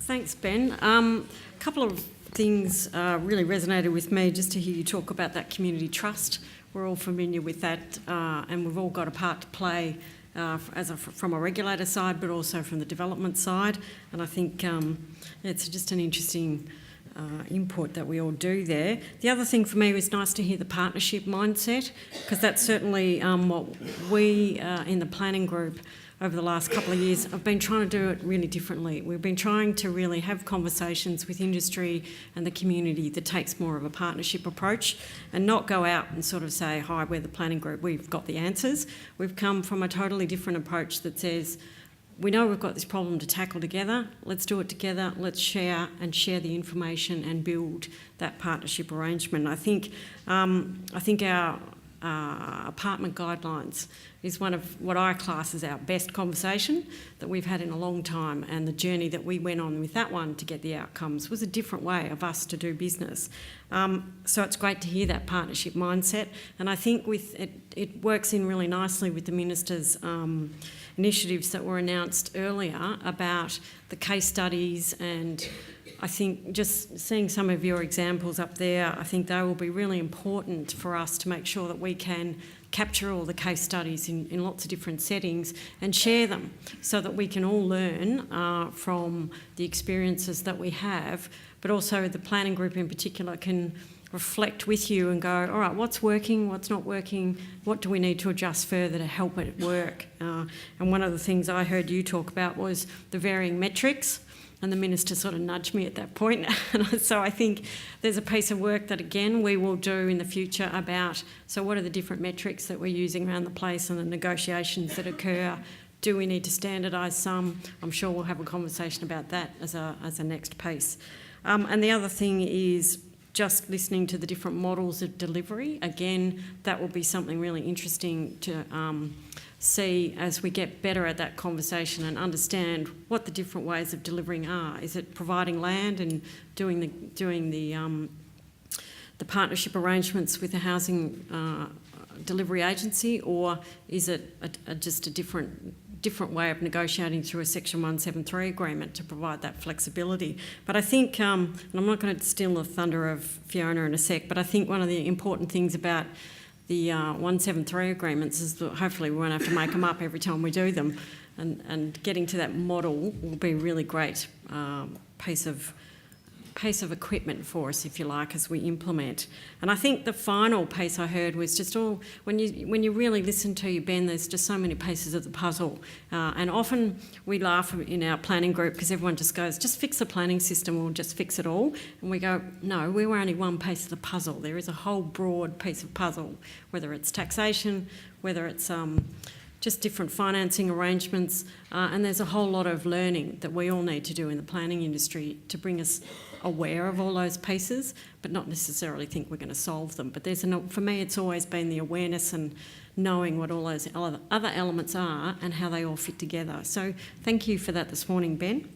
Thanks, Ben. A couple of things really resonated with me just to hear you talk about that community trust. We're all familiar with that, and we've all got a part to play from a regulator side, but also from the development side. And I think it's just an interesting input that we all do there. The other thing for me was nice to hear the partnership mindset, because that's certainly what we in the planning group over the last couple of years have been trying to do it really differently. We've been trying to really have conversations with industry and the community that takes more of a partnership approach and not go out and sort of say, hi, we're the planning group, we've got the answers. We've come from a totally different approach that says, we know we've got this problem to tackle together, let's do it together, let's share the information and build that partnership arrangement. I think our apartment guidelines is one of what I class as our best conversation that we've had in a long time, and the journey that we went on with that one to get the outcomes was a different way of us to do business. So it's great to hear that partnership mindset, and I think it works in really nicely with the Minister's initiatives that were announced earlier about the case studies, and I think just seeing some of your examples up there, I think they will be really important for us to make sure that we can capture all the case studies in lots of different settings and share them so that we can all learn from the experiences that we have, but also the planning group in particular can reflect with you and go, all right, what's working, what's not working, what do we need to adjust further to help it work? And one of the things I heard you talk about was the varying metrics, and the Minister sort of nudged me at that point. So I think there's a piece of work that, again, we will do in the future about, so what are the different metrics that we're using around the place and the negotiations that occur? Do we need to standardise some? I'm sure we'll have a conversation about that as a next piece. And the other thing is just listening to the different models of delivery. Again, that will be something really interesting to see as we get better at that conversation and understand what the different ways of delivering are. Is it providing land and doing the partnership arrangements with the housing delivery agency, or is it just a different way of negotiating through a Section 173 agreement to provide that flexibility? But I think, and I'm not going to steal the thunder of Fiona in a sec, but I think one of the important things about the 173 agreements is that hopefully we won't have to make them up every time we do them, and getting to that model will be a really great piece of equipment for us, if you like, as we implement. And I think the final piece I heard was just when you really listen to you, Ben, there's just so many pieces of the puzzle. And often we laugh in our planning group because everyone just goes, just fix the planning system or just fix it all. And we go, no, we were only one piece of the puzzle. There is a whole broad piece of puzzle, whether it's taxation, whether it's just different financing arrangements, and there's a whole lot of learning that we all need to do in the planning industry to bring us aware of all those pieces, but not necessarily think we're going to solve them. But for me, it's always been the awareness and knowing what all those other elements are and how they all fit together. So thank you for that this morning, Ben.